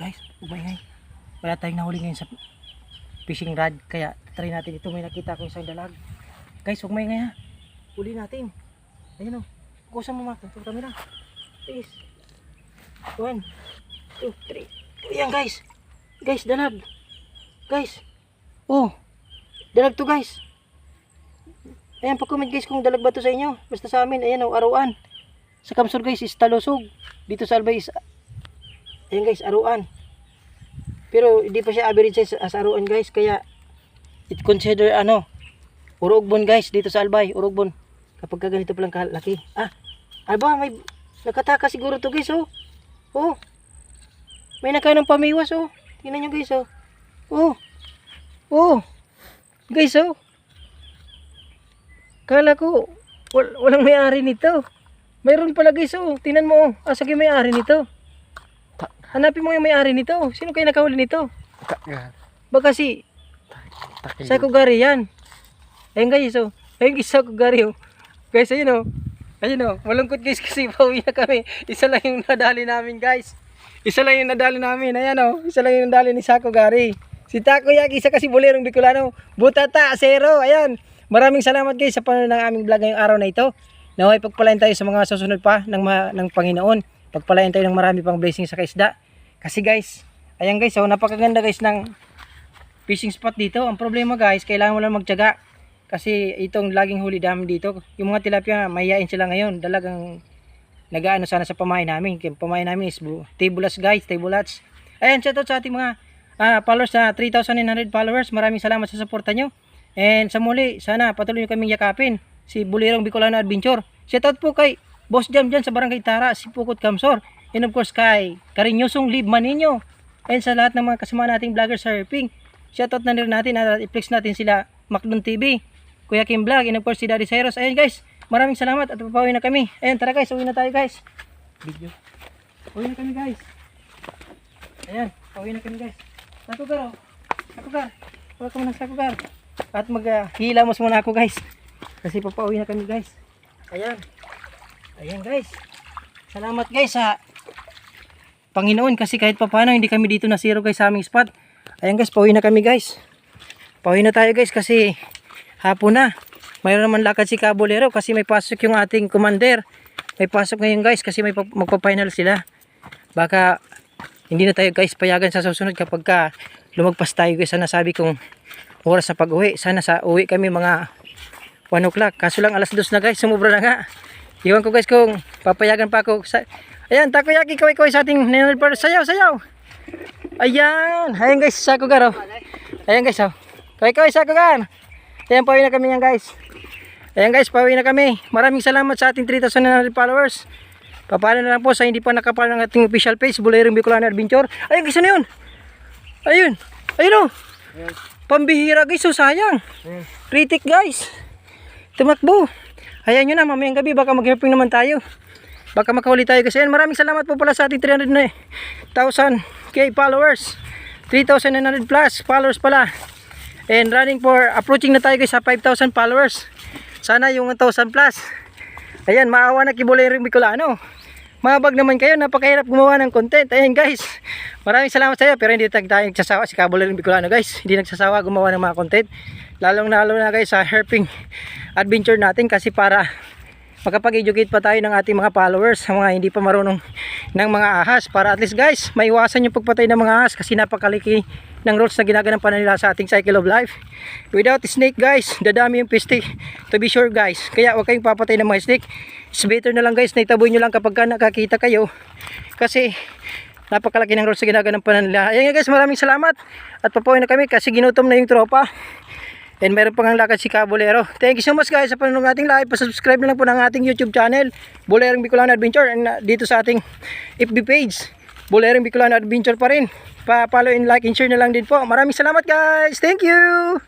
Guys, umay. Wala tayong nahuli ngayon sa fishing rod. Kaya try natin ito. May nakita ko isang dalag. Guys, umay nga ha. Huli natin. Ayun o. Kukusan mo Mark. Ito camera. Please. 1, 2, 3. Ayan guys. Guys, dalag. Guys. Oh. Dalag to guys. Ayan, pag-comment guys kung dalag ba to sa inyo. Basta sa amin, ayan o, aruan. Sa Kamsur guys is talusog. Dito sa Albay is, ayan guys, aruan. Pero hindi pa siya average size as aruan guys. Kaya, it consider ano, urugbon guys. Dito sa Albay, urugbon. Kapag ganito palang kalaki. Ah, aba, may nakataka siguro to guys oh. Oh. May nakain ng pamiwas oh. Tingnan nyo guys oh. Oh. Oh. Guys oh. Kala ko walang may-ari nito. Mayroon pala guys oh. Tingnan mo oh. Asa yung may-ari nito? Hanapin mo yung may-ari nito. Sino kayo nakahuli nito? Baka si Sakugari yan. Ayun guys oh. Ayun guys Sakugari oh. Guys ayun oh. Ayun oh. Malungkot guys kasi pauwi na kami. Isa lang yung nadali namin guys. Isa lang yung nadali namin. Ayan oh. Isa lang yung nadali ni Sakugari. Si Takoyaki isa kasi Bolerong Bicolano. Butata, zero. Ayan. Maraming salamat guys sa panonood ng aming vlog ngayong araw na ito. Naway pagpalain tayo sa mga susunod pa ng Panginoon. Pagpalain tayo ng marami pang blessing sa kaisda. Kasi guys, ayan guys, oh, napakaganda guys ng fishing spot dito. Ang problema guys, kailangan mo lang magtiyaga. Kasi itong laging huli namin dito, yung mga tilapia, mahihain sila ngayon. Dalagang nag-aano sana sa pamain namin. Yung pamain namin is tabulas guys, tabulats. Ayan, shoutout sa ating mga followers na 3,900 followers. Maraming salamat sa suporta nyo. And sa muli, sana patuloy nyo kaming yakapin si Bolerong Bicolano Adventure. Shoutout po kay Boss Jam dyan sa Barangay Tara, si Pukot Kamsor. And of course kay Cariñosong Live Maninyo. And sa lahat ng mga kasama nating vlogger sa Herping. Shoutout na rin natin at i-flex natin sila Macdon TV, Kuya Kim Vlog, and of course si Daddy Cyrus. Ayan guys, maraming salamat at papawin na kami. Ayan, tara guys, uwi na tayo guys. Video. Uwi na kami guys. Ayan, pauwi na kami guys. Sakugar oh. Sakugar. Welcome na Sakugar. At maghilamos muna ako guys. Kasi papauwi na kami guys. Ayan. Ayan guys. Salamat guys sa Panginoon kasi kahit papaano hindi kami dito na zero guys sa aming spot. Ayan guys, pauwi na kami guys. Pauwi na tayo guys kasi hapon na. Mayroon naman lakad si Kabolero kasi may pasok yung ating commander. May pasok ngayon guys kasi may magpa-final sila. Baka hindi na tayo guys payagan sa susunod kapag lumagpas tayo guys. Sana sabi kong oras sa pag-uwi. Sana sa uwi kami mga 1 o'clock. Kaso lang alas 2 na guys. Sumubra na nga. Iwan ko guys kung papayagan pa ako. Ayan, Takoyaki, kaway sa ating ninalipar. Sayaw, sayaw. Ayan. Ayan guys, Sakugar oh. Ayan guys oh. Kaway Sakugar. Ayan, pauwi na kami yan guys. Ayan guys, pauwi na kami. Maraming salamat sa ating 3,900 followers. Papalo na lang po sa hindi pa nakapalo ng ating official page, Bolerong Bicolano Adventure. Ayun guys, ano yun? Ayun. Ayun oh. Pambihira guys, so sayang. Critic guys. Tumakbo. Ayan nyo na, mamayang gabi baka mag-herping naman tayo. Baka makahuli tayo kasi. Maraming salamat po pala sa ating 300,000 followers. 3,900 plus followers pala. And running for, approaching na tayo guys sa 5,000 followers. Sana yung 1,000 plus. Ayan, maawa na kay Bolerong Bicolano. Mabag naman kayo, napakahirap gumawa ng content. Ayan guys, maraming salamat sa iyo. Pero hindi tayo nagsasawa si Bolerong Bicolano guys. Hindi nagsasawa gumawa ng mga content. Lalong na guys sa herping adventure natin. Kasi para makapag-educate pa tayo ng ating mga followers, sa mga hindi pa marunong ng mga ahas. Para at least guys, maiwasan yung pagpatay ng mga ahas. Kasi napakaliki ng rules na ginagampanan nila sa ating cycle of life. Without snake guys, dadami yung piste. To be sure guys, kaya huwag kayong papatay ng mga snake. It's better na lang guys, naitaboy nyo lang kapag nakakita kayo. Kasi napakalaki ng rules na ginagampanan nila. Ayan guys, maraming salamat. At papawin na kami kasi ginutom na yung tropa. And meron pang lakad si Kabolero. Thank you so much guys sa panonood ng ating live. Pa-subscribe na lang po ng ating YouTube channel, Bolerong Bicolano Adventure. And dito sa ating FB page, Bolerong Bicolano Adventure pa rin. Pa-follow and like and share na lang din po. Maraming salamat guys. Thank you.